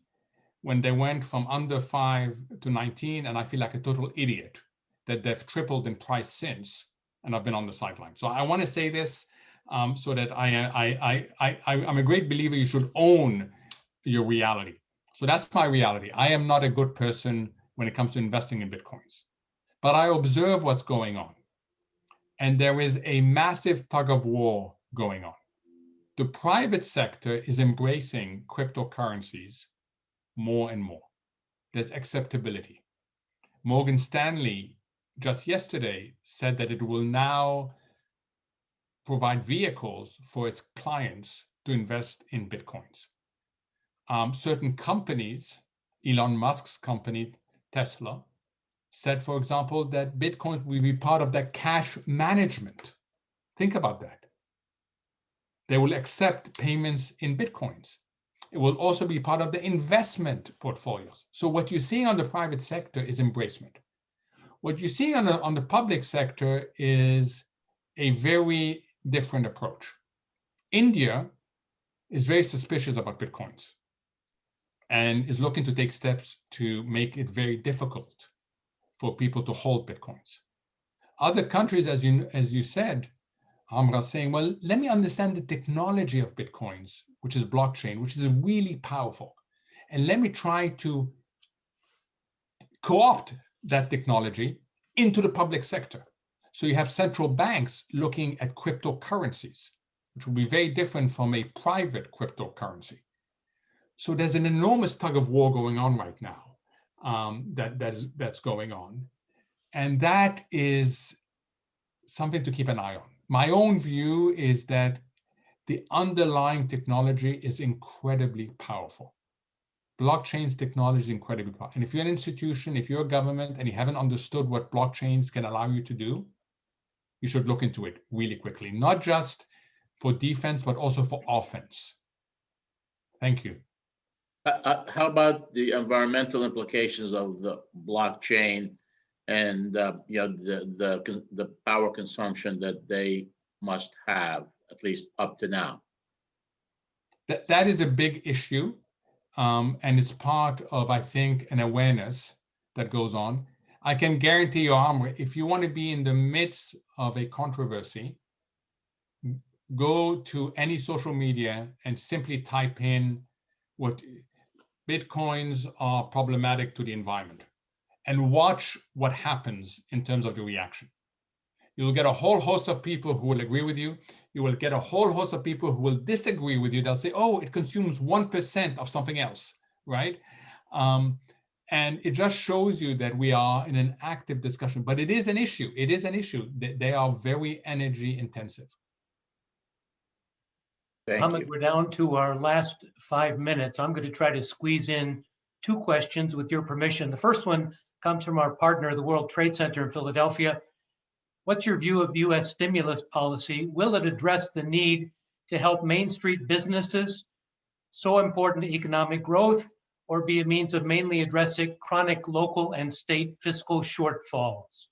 when they went from under 5 to 19, and I feel like a total idiot that they've tripled in price since, and I've been on the sideline. So I want to say this so that I'm a great believer you should own your reality. So that's my reality. I am not a good person when it comes to investing in Bitcoins, but I observe what's going on. And there is a massive tug of war going on. The private sector is embracing cryptocurrencies more and more. There's acceptability. Morgan Stanley just yesterday said that it will now provide vehicles for its clients to invest in Bitcoins. Certain companies, Elon Musk's company, Tesla, said, for example, that Bitcoin will be part of their cash management. Think about that. They will accept payments in Bitcoins. It will also be part of the investment portfolios. So what you're seeing on the private sector is embracement. What you see on the public sector is a very different approach. India is very suspicious about Bitcoins and is looking to take steps to make it very difficult for people to hold Bitcoins. Other countries, as you said, Amra, saying, well, let me understand the technology of Bitcoins, which is blockchain, which is really powerful. And let me try to co-opt that technology into the public sector. So you have central banks looking at cryptocurrencies, which will be very different from a private cryptocurrency. So there's an enormous tug of war going on right now that's going on. And that is something to keep an eye on. My own view is that the underlying technology is incredibly powerful. Blockchain's technology is incredibly powerful. And if you're an institution, if you're a government, and you haven't understood what blockchains can allow you to do, you should look into it really quickly, not just for defense, but also for offense. Thank you. How about the environmental implications of the blockchain and the power consumption that they must have, at least up to now? That is a big issue, and it's part of, I think, an awareness that goes on. I can guarantee you, Amr, if you want to be in the midst of a controversy, go to any social media and simply type in what Bitcoins are problematic to the environment and watch what happens in terms of the reaction. You will get a whole host of people who will agree with you. You will get a whole host of people who will disagree with you. They'll say, oh, it consumes 1% of something else, right? And it just shows you that we are in an active discussion, but it is an issue. It is an issue. They are very energy intensive. Mohamed, we're down to our last 5 minutes. I'm going to try to squeeze in 2 questions with your permission. The first one comes from our partner, the World Trade Center in Philadelphia. What's your view of US stimulus policy? Will it address the need to help Main Street businesses, so important to economic growth, or be a means of mainly addressing chronic local and state fiscal shortfalls?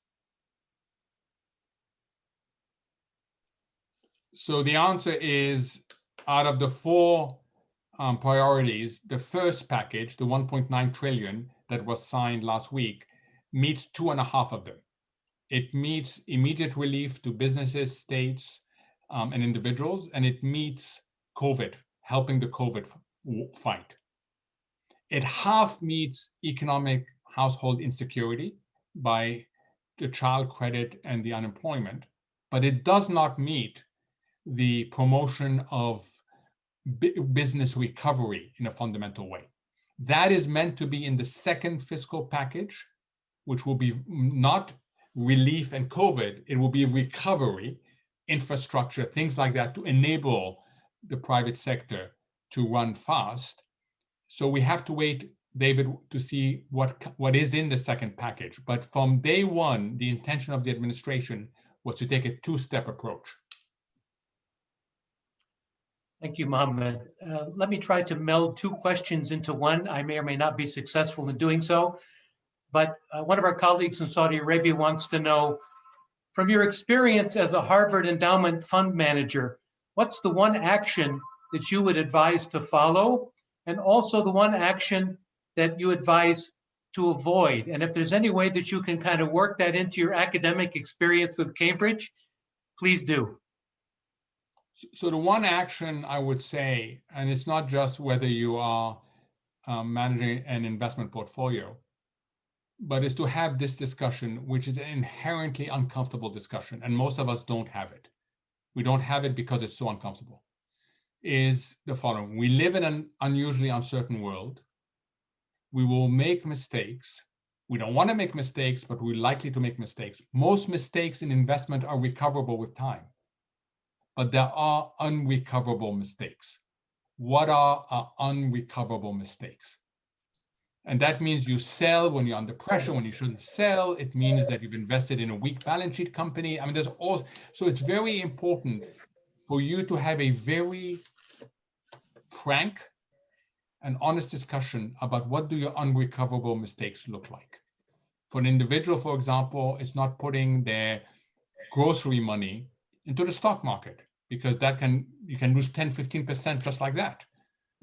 So the answer is, out of the four priorities, the first package, the 1.9 trillion that was signed last week, meets 2.5 of them. It meets immediate relief to businesses, states, and individuals, and it meets COVID, helping the COVID fight. It half meets economic household insecurity by the child credit and the unemployment, but it does not meet the promotion of business recovery in a fundamental way. That is meant to be in the second fiscal package, which will be not relief and COVID, it will be recovery, infrastructure, things like that to enable the private sector to run fast. So we have to wait, David, to see what is in the second package. But from day one, the intention of the administration was to take a two-step approach. Thank you, Mohamed. Let me try to meld two questions into one. I may or may not be successful in doing so, but one of our colleagues in Saudi Arabia wants to know, from your experience as a Harvard Endowment Fund manager, what's the one action that you would advise to follow, and also the one action that you advise to avoid? And if there's any way that you can kind of work that into your academic experience with Cambridge, please do. So the one action I would say, and it's not just whether you are managing an investment portfolio, but is to have this discussion, which is an inherently uncomfortable discussion, and most of us don't have it. We don't have it because it's so uncomfortable, is the following. We live in an unusually uncertain world. We will make mistakes. We don't want to make mistakes, but we're likely to make mistakes. Most mistakes in investment are recoverable with time, but there are unrecoverable mistakes. What are unrecoverable mistakes? And that means you sell when you're under pressure, when you shouldn't sell. It means that you've invested in a weak balance sheet company. I mean, so it's very important for you to have a very frank and honest discussion about what do your unrecoverable mistakes look like. For an individual, for example, it's not putting their grocery money into the stock market, because you can lose 10, 15% just like that,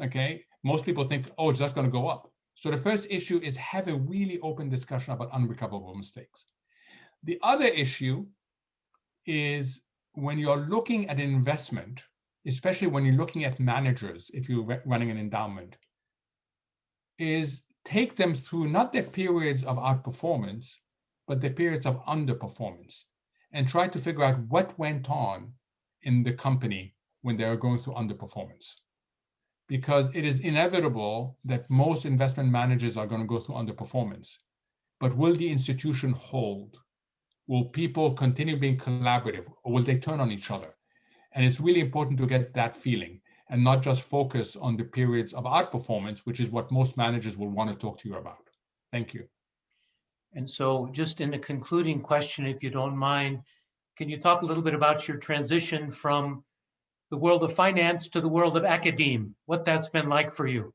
okay? Most people think, oh, it's just gonna go up. So the first issue is have a really open discussion about unrecoverable mistakes. The other issue is when you're looking at an investment, especially when you're looking at managers, if you're running an endowment, is take them through not the periods of outperformance, but the periods of underperformance, and try to figure out what went on in the company when they are going through underperformance. Because it is inevitable that most investment managers are going to go through underperformance. But will the institution hold? Will people continue being collaborative, or will they turn on each other? And it's really important to get that feeling and not just focus on the periods of outperformance, which is what most managers will want to talk to you about. Thank you. And so just in the concluding question, if you don't mind, can you talk a little bit about your transition from the world of finance to the world of academe, what that's been like for you?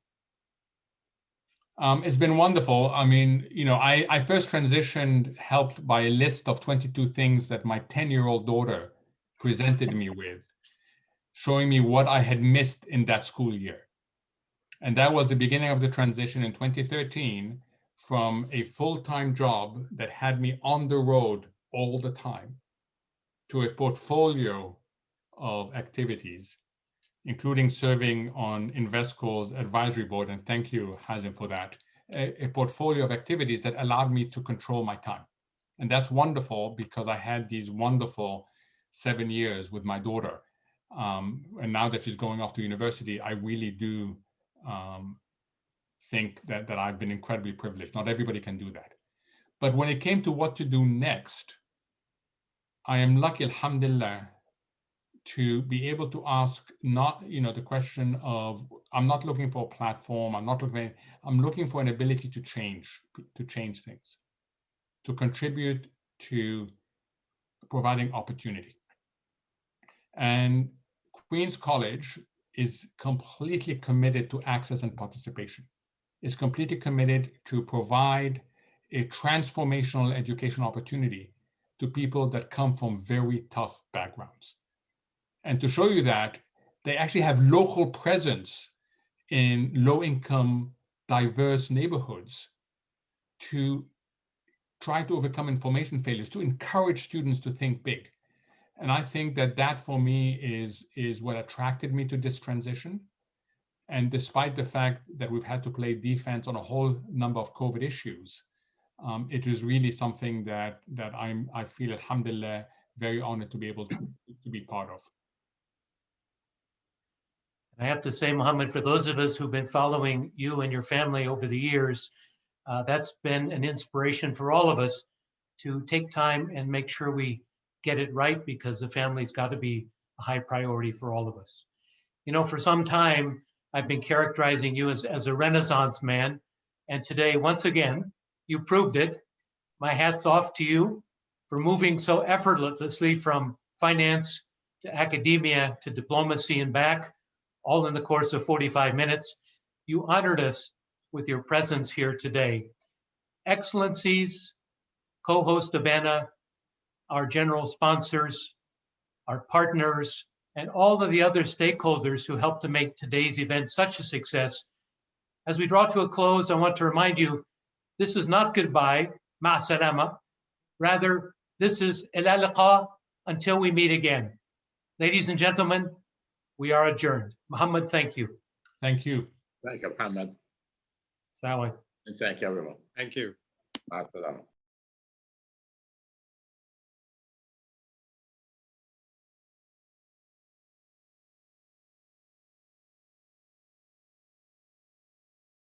It's been wonderful. I mean, I first transitioned helped by a list of 22 things that my 10-year-old daughter presented me with, showing me what I had missed in that school year. And that was the beginning of the transition in 2013 from a full-time job that had me on the road all the time to a portfolio of activities, including serving on Investcor's advisory board, and thank you, Hazim, for that, a portfolio of activities that allowed me to control my time. And that's wonderful because I had these wonderful 7 years with my daughter. And now that she's going off to university, I really do think that I've been incredibly privileged. Not everybody can do that. But when it came to what to do next, I am lucky, alhamdulillah, to be able to ask not, the question of, I'm not looking for a platform, I'm looking for an ability to change things, to contribute to providing opportunity. And Queen's College is completely committed to access and participation. Is completely committed to provide a transformational educational opportunity to people that come from very tough backgrounds. And to show you that, they actually have local presence in low-income, diverse neighborhoods to try to overcome information failures, to encourage students to think big. And I think that that for me is what attracted me to this transition. And despite the fact that we've had to play defense on a whole number of COVID issues, it is really something that I feel, alhamdulillah, very honored to be able to be part of. I have to say, Mohamed, for those of us who've been following you and your family over the years, that's been an inspiration for all of us to take time and make sure we get it right, because the family's got to be a high priority for all of us. You know, for some time, I've been characterizing you as a Renaissance man, and today, once again, you proved it. My hat's off to you for moving so effortlessly from finance to academia to diplomacy and back, all in the course of 45 minutes. You honored us with your presence here today. Excellencies, co-host ABANA, our general sponsors, our partners, and all of the other stakeholders who helped to make today's event such a success. As we draw to a close, I want to remind you, this is not goodbye, ma salama. Rather, this is ila liqa, until we meet again. Ladies and gentlemen, we are adjourned. Mohamed, thank you. Thank you. Thank you, Mohamed. Sawa. And thank you, everyone. Thank you. Ma salama.